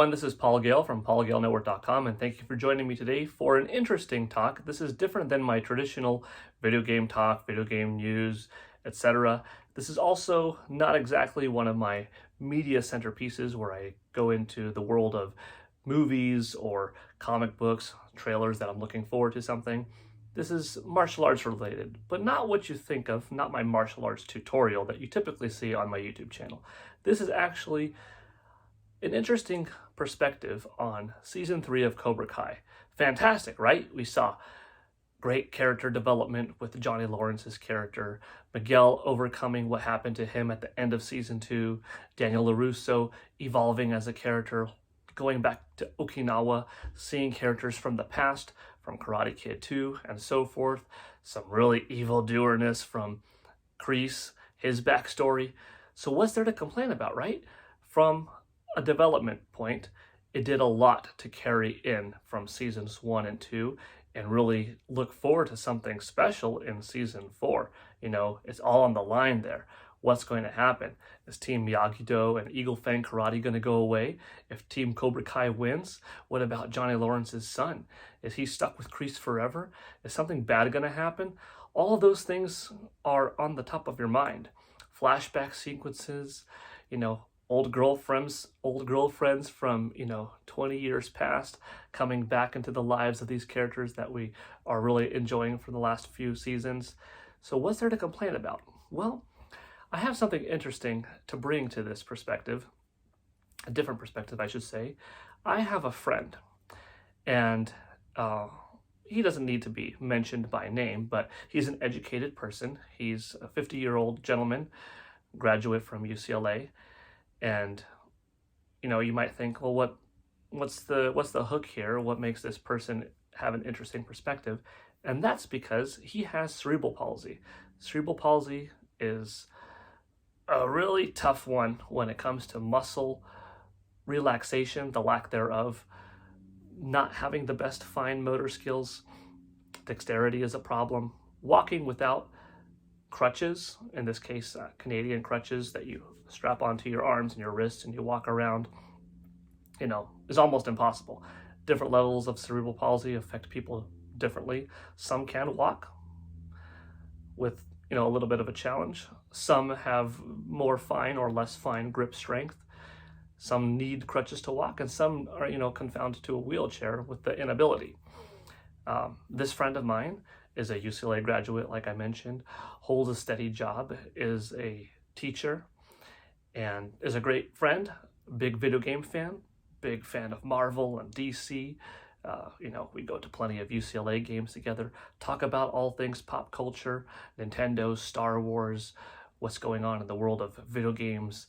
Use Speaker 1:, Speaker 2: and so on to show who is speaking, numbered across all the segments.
Speaker 1: everyone, this is Paul Gale from paulgalenetwork.com, and thank you for joining me today for an interesting talk. This is different than my traditional video game talk, video game news, etc. This is also not exactly one of my media centerpieces where I go into the world of movies or comic books, trailers that I'm looking forward to something. This is martial arts related, but not what you think of, not my martial arts tutorial that you typically see on my YouTube channel. This is actually an interesting perspective on season 3 of Cobra Kai. Fantastic, right? We saw great character development with Johnny Lawrence's character, Miguel overcoming what happened to him at the end of season 2, Daniel LaRusso evolving as a character, going back to Okinawa, seeing characters from the past, from Karate Kid 2 and so forth, some really evildoerness from Kreese, his backstory. So what's there to complain about, right? From a development point, it did a lot to carry in from seasons 1 and 2 and really look forward to something special in season 4. You know, it's all on the line there. What's going to happen? Is Team Miyagi-Do and Eagle Fang Karate going to go away? If Team Cobra Kai wins, what about Johnny Lawrence's son? Is he stuck with Kreese forever? Is something bad going to happen? All of those things are on the top of your mind. Flashback sequences, you know, old girlfriends from, 20 years past coming back into the lives of these characters that we are really enjoying for the last few seasons. So what's there to complain about? Well, I have something interesting to bring to this perspective, a different perspective, I should say. I have a friend, and he doesn't need to be mentioned by name, but he's an educated person. He's a 50-year-old gentleman, graduate from UCLA, and you might think, well, what's the hook here? What makes this person have an interesting perspective? And that's because he has cerebral palsy. Cerebral palsy is a really tough one when it comes to muscle relaxation, the lack thereof, not having the best fine motor skills. Dexterity is a problem. Walking without crutches, in this case, Canadian crutches that you strap onto your arms and your wrists and you walk around, is almost impossible. Different levels of cerebral palsy affect people differently. Some can walk with a little bit of a challenge. Some have more fine or less fine grip strength. Some need crutches to walk, and some are, confounded to a wheelchair with the inability. This friend of mine is a UCLA graduate, like I mentioned, holds a steady job, is a teacher, and is a great friend, big video game fan, big fan of Marvel and DC. We go to plenty of UCLA games together, talk about all things pop culture, Nintendo, Star Wars, what's going on in the world of video games.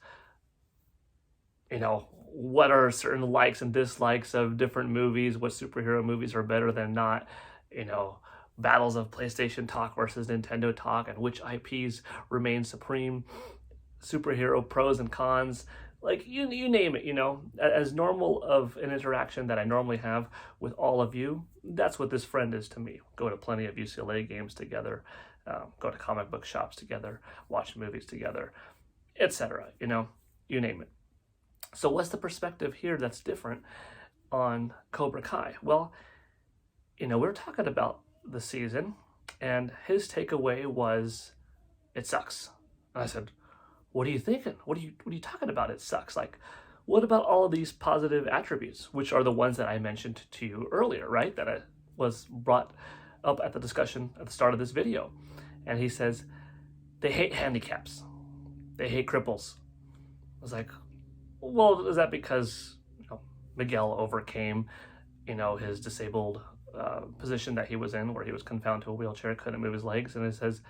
Speaker 1: What are certain likes and dislikes of different movies, what superhero movies are better than not, battles of PlayStation talk versus Nintendo talk, and which IPs remain supreme, superhero pros and cons. Like, you name it, as normal of an interaction that I normally have with all of you, that's what this friend is to me. Go to plenty of UCLA games together, go to comic book shops together, watch movies together, etc., you name it. So what's the perspective here that's different on Cobra Kai? Well, we're talking about the season, and his takeaway was, it sucks. And I said, what are you thinking? What are you talking about? It sucks. Like, what about all of these positive attributes, which are the ones that I mentioned to you earlier, right? That I was brought up at the discussion at the start of this video. And he says, they hate handicaps. They hate cripples. I was like, well, is that because Miguel overcame, his disabled position that he was in, where he was confined to a wheelchair, couldn't move his legs? And it says,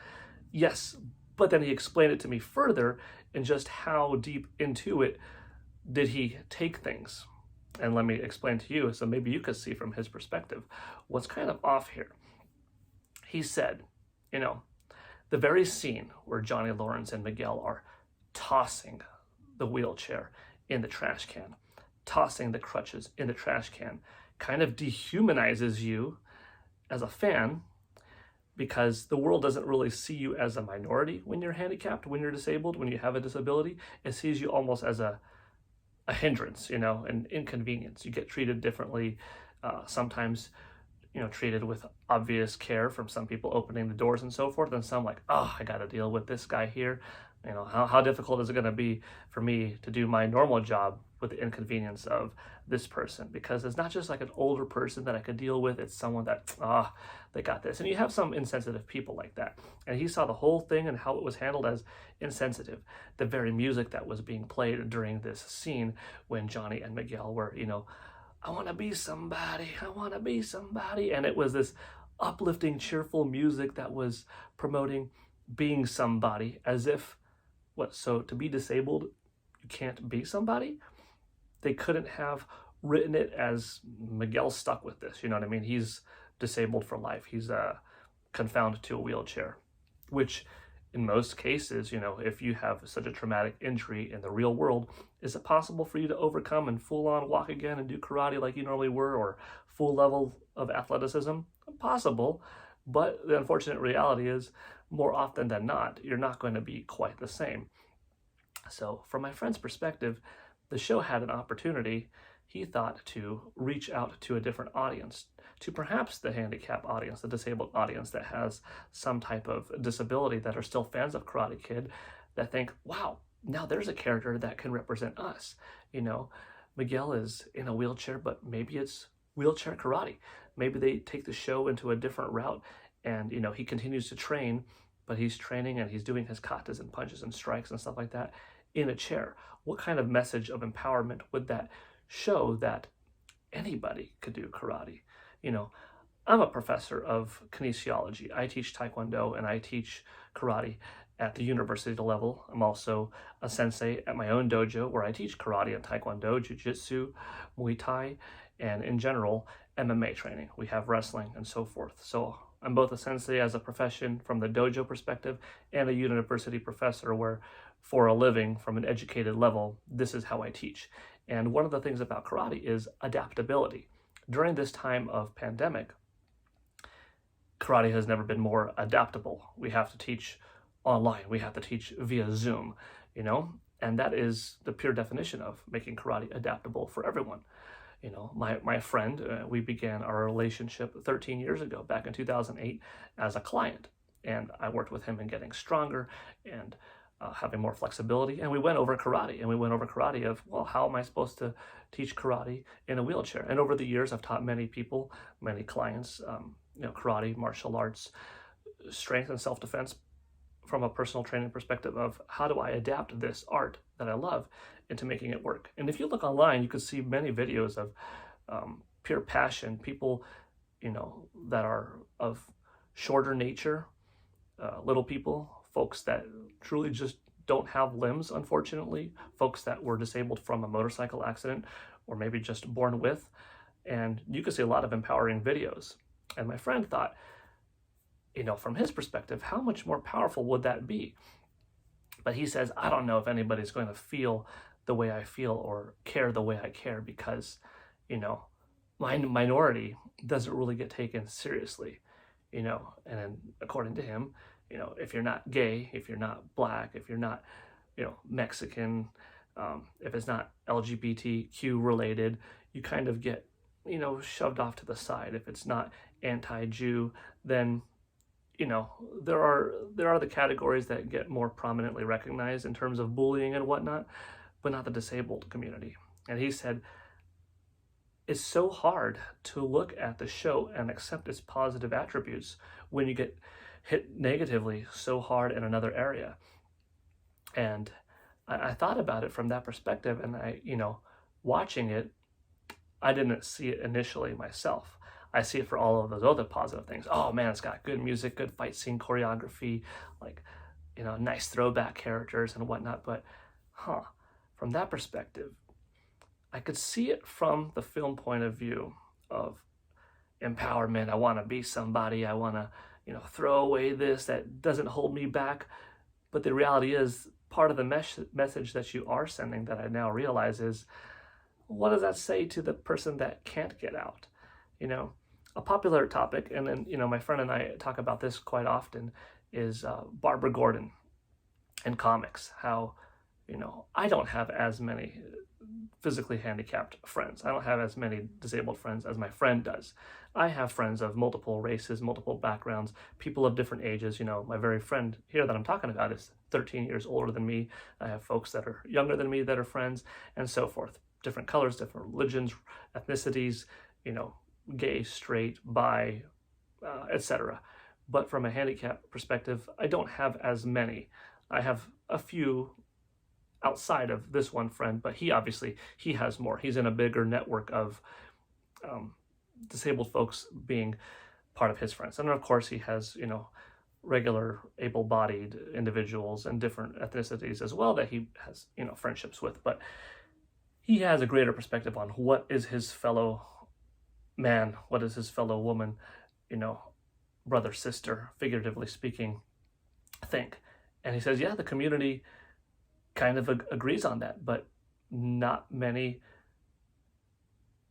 Speaker 1: yes. But then he explained it to me further in just how deep into it did he take things. And let me explain to you, so maybe you could see from his perspective what's kind of off here. He said, the very scene where Johnny Lawrence and Miguel are tossing the wheelchair in the trash can, tossing the crutches in the trash can, kind of dehumanizes you as a fan, because the world doesn't really see you as a minority when you're handicapped, when you're disabled, when you have a disability. It sees you almost as a a hindrance, an inconvenience. You get treated differently, sometimes, treated with obvious care from some people opening the doors and so forth, and some like, oh, I got to deal with this guy here. How difficult is it going to be for me to do my normal job with the inconvenience of this person? Because it's not just like an older person that I could deal with, it's someone that, they got this. And you have some insensitive people like that. And he saw the whole thing and how it was handled as insensitive. The very music that was being played during this scene when Johnny and Miguel were, I want to be somebody, I want to be somebody. And it was this uplifting, cheerful music that was promoting being somebody, as if, so to be disabled, you can't be somebody? They couldn't have written it as Miguel's stuck with this, you know what I mean? He's disabled for life. He's confined to a wheelchair, which in most cases, if you have such a traumatic injury in the real world, is it possible for you to overcome and full on walk again and do karate like you normally were, or full level of athleticism? Possible, but the unfortunate reality is more often than not, you're not going to be quite the same. So from my friend's perspective, the show had an opportunity, he thought, to reach out to a different audience, to perhaps the handicapped audience, the disabled audience that has some type of disability, that are still fans of Karate Kid, that think, wow, now there's a character that can represent us. Miguel is in a wheelchair, but maybe it's wheelchair karate. Maybe they take the show into a different route, and he continues to train, but he's training and he's doing his katas and punches and strikes and stuff like that in a chair. What kind of message of empowerment would that show, that anybody could do karate? I'm a professor of kinesiology. I teach Taekwondo and I teach karate at the university level. I'm also a sensei at my own dojo where I teach karate and Taekwondo, Jiu-Jitsu, Muay Thai, and in general, MMA training. We have wrestling and so forth. So I'm both a sensei as a profession from the dojo perspective and a university professor where, for a living, from an educated level, this is how I teach. And one of the things about karate is adaptability. During this time of pandemic, karate has never been more adaptable. We have to teach online. We have to teach via Zoom, and that is the pure definition of making karate adaptable for everyone. My friend, we began our relationship 13 years ago, back in 2008, as a client. And I worked with him in getting stronger and having more flexibility. And we went over karate. And we went over karate of, well, how am I supposed to teach karate in a wheelchair? And over the years, I've taught many people, many clients, karate, martial arts, strength and self-defense, from a personal training perspective of how do I adapt this art that I love into making it work. And if you look online, you can see many videos of pure passion, people, that are of shorter nature, little people, folks that truly just don't have limbs, unfortunately, folks that were disabled from a motorcycle accident or maybe just born with. And you can see a lot of empowering videos. And my friend thought, from his perspective, how much more powerful would that be? But he says, I don't know if anybody's going to feel the way I feel or care the way I care, because, my minority doesn't really get taken seriously, and then according to him, if you're not gay, if you're not black, if you're not, Mexican, if it's not LGBTQ related, you kind of get, shoved off to the side. If it's not anti-Jew, then there are the categories that get more prominently recognized in terms of bullying and whatnot, but not the disabled community. And he said, it's so hard to look at the show and accept its positive attributes when you get hit negatively so hard in another area. And I thought about it from that perspective, and watching it, I didn't see it initially myself. I see it for all of those other positive things. Oh man, it's got good music, good fight scene choreography, nice throwback characters and whatnot. But, from that perspective, I could see it from the film point of view of empowerment. I want to be somebody. I want to, throw away this that doesn't hold me back. But the reality is, part of the message that you are sending, that I now realize, is, what does that say to the person that can't get out? A popular topic, and then, my friend and I talk about this quite often, is Barbara Gordon in comics. How, I don't have as many physically handicapped friends. I don't have as many disabled friends as my friend does. I have friends of multiple races, multiple backgrounds, people of different ages. You know, my very friend here that I'm talking about is 13 years older than me. I have folks that are younger than me that are friends, and so forth. Different colors, different religions, ethnicities, you know, gay, straight, bi, etc. But from a handicap perspective, I don't have as many. I have a few outside of this one friend, but he has more. He's in a bigger network of disabled folks being part of his friends. And of course he has, you know, regular able-bodied individuals and different ethnicities as well that he has, you know, friendships with. But he has a greater perspective on what is his fellow man, what is his fellow woman, you know, brother, sister, figuratively speaking, think. And he says, yeah, the community kind of agrees on that, but not many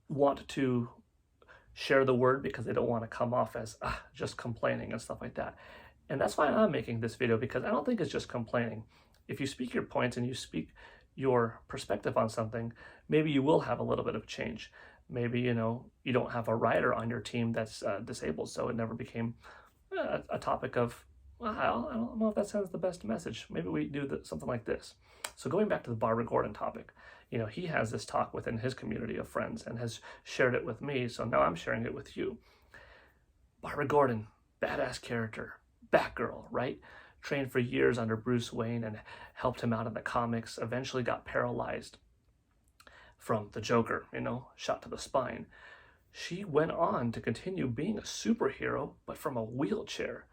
Speaker 1: want to share the word because they don't want to come off as just complaining and stuff like that. And that's why I'm making this video, because I don't think it's just complaining. If you speak your points and you speak your perspective on something, maybe you will have a little bit of change. Maybe, you know, you don't have a rider on your team that's disabled, so it never became a topic of, well, I don't know if that sends the best message. Maybe we do something like this. So going back to the Barbara Gordon topic, you know, he has this talk within his community of friends and has shared it with me, so now I'm sharing it with you. Barbara Gordon, badass character, Batgirl, right? Trained for years under Bruce Wayne and helped him out in the comics, eventually got paralyzed from the Joker, you know, shot to the spine. She went on to continue being a superhero, but from a wheelchair.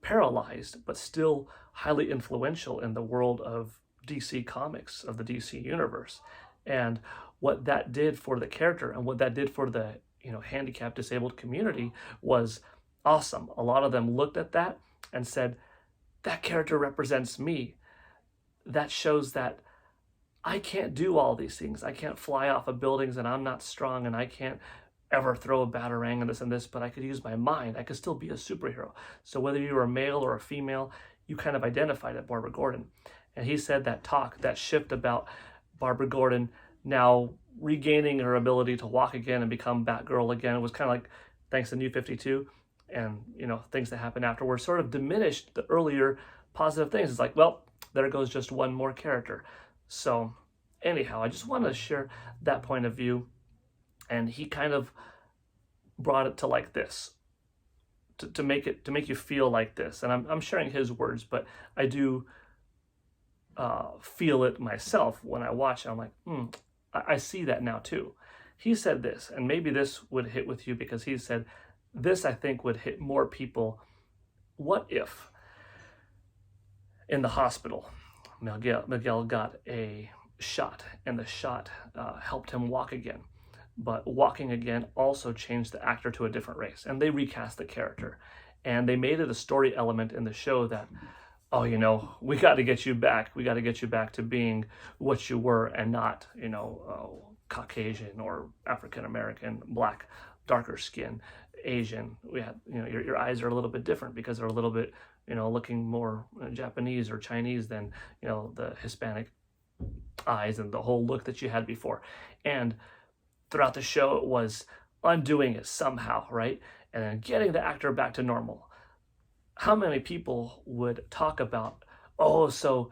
Speaker 1: Paralyzed, but still highly influential in the world of DC Comics, of the DC universe. And what that did for the character and what that did for the, you know, handicapped disabled community was awesome. A lot of them looked at that and said, that character represents me. That shows that I can't do all these things. I can't fly off of buildings, and I'm not strong, and I can't ever throw a batarang and this, but I could use my mind. I could still be a superhero. So whether you were a male or a female, you kind of identified at Barbara Gordon. And he said that talk, that shift about Barbara Gordon now regaining her ability to walk again and become Batgirl again, was kind of like, thanks to New 52 and, you know, things that happened afterwards, sort of diminished the earlier positive things. It's like, well, there goes just one more character. So anyhow, I just wanted to share that point of view. And he kind of brought it to like this, to make you feel like this. And I'm sharing his words, but I do feel it myself when I watch it. I'm like, I see that now too. He said this, and maybe this would hit with you, because he said this, I think, would hit more people. What if in the hospital, Miguel got a shot, and the shot helped him walk again? But walking again also changed the actor to a different race, and they recast the character, and they made it a story element in the show that, oh, you know, we got to get you back. We got to get you back to being what you were, and not, you know, Caucasian or African American, black, darker skin, Asian. We had, you know, your eyes are a little bit different because they're a little bit, you know, looking more Japanese or Chinese than, you know, the Hispanic eyes and the whole look that you had before. And throughout the show, it was undoing it somehow, right? And then getting the actor back to normal. How many people would talk about, oh, so,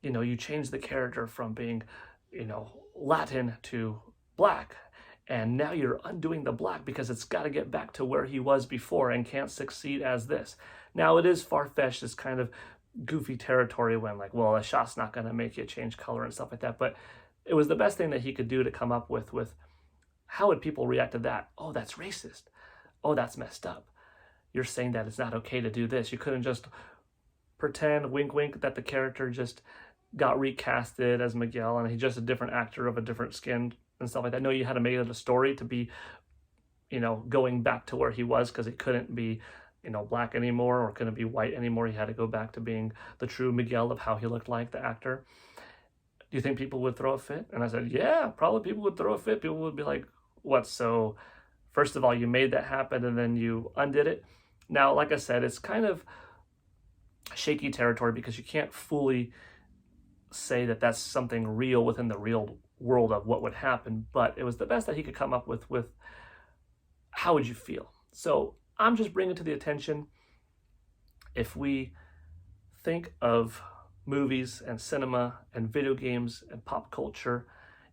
Speaker 1: you know, you changed the character from being, you know, Latin to black, and now you're undoing the black because it's got to get back to where he was before and can't succeed as this. Now, it is far-fetched, this kind of goofy territory when, like, well, a shot's not going to make you change color and stuff like that, but it was the best thing that he could do to come up with how would people react to that? Oh, that's racist. Oh, that's messed up. You're saying that it's not okay to do this. You couldn't just pretend, wink, wink, that the character just got recasted as Miguel and he's just a different actor of a different skin and stuff like that. No, you had to make it a story to be, you know, going back to where he was, because he couldn't be, you know, black anymore or couldn't be white anymore. He had to go back to being the true Miguel of how he looked like, the actor. Do you think people would throw a fit? And I said, yeah, probably people would throw a fit. People would be like, what? So first of all, you made that happen and then you undid it. Now, like I said, it's kind of shaky territory because you can't fully say that that's something real within the real world of what would happen, but it was the best that he could come up with how would you feel. So I'm just bringing to the attention, if we think of movies and cinema and video games and pop culture,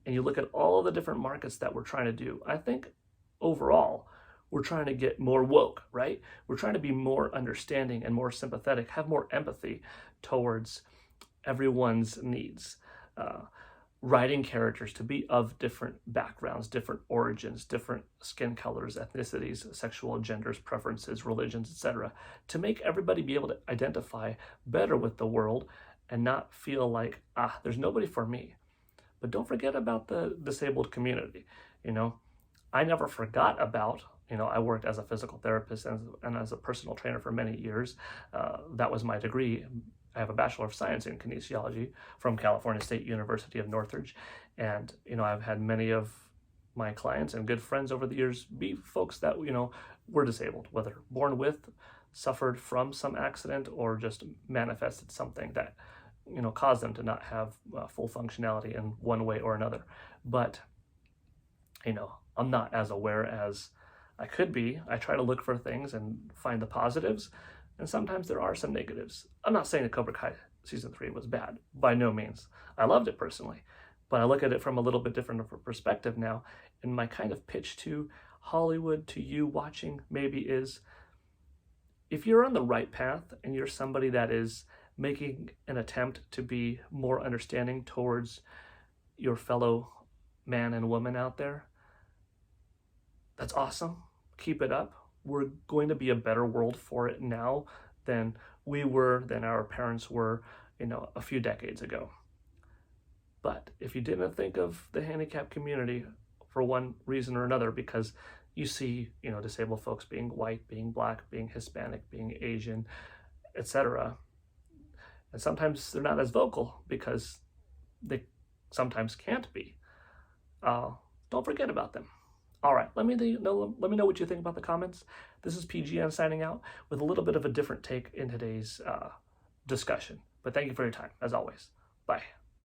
Speaker 1: and you look at all the different markets that we're trying to do, I think overall we're trying to get more woke, right? We're trying to be more understanding and more sympathetic, have more empathy towards everyone's needs. Writing characters to be of different backgrounds, different origins, different skin colors, ethnicities, sexual genders, preferences, religions, etc., to make everybody be able to identify better with the world and not feel like, there's nobody for me. But don't forget about the disabled community. I never forgot about, I worked as a physical therapist and as a personal trainer for many years. That was my degree. I have a Bachelor of Science in Kinesiology from California State University of Northridge. And, I've had many of my clients and good friends over the years be folks that, were disabled, whether born with, suffered from some accident, or just manifested something that, caused them to not have full functionality in one way or another. But, I'm not as aware as I could be. I try to look for things and find the positives. And sometimes there are some negatives. I'm not saying that Cobra Kai season 3 was bad, by no means. I loved it personally, but I look at it from a little bit different of a perspective now. And my kind of pitch to Hollywood, to you watching, maybe is, if you're on the right path and you're somebody that is making an attempt to be more understanding towards your fellow man and woman out there, that's awesome. Keep it up. We're going to be a better world for it now than we were, than our parents were, a few decades ago. But if you didn't think of the handicapped community for one reason or another, because you see, disabled folks being white, being black, being Hispanic, being Asian, etc., and sometimes they're not as vocal because they sometimes can't be, don't forget about them. All right, let me know what you think about the comments. This is PGN signing out with a little bit of a different take in today's discussion. But thank you for your time, as always. Bye.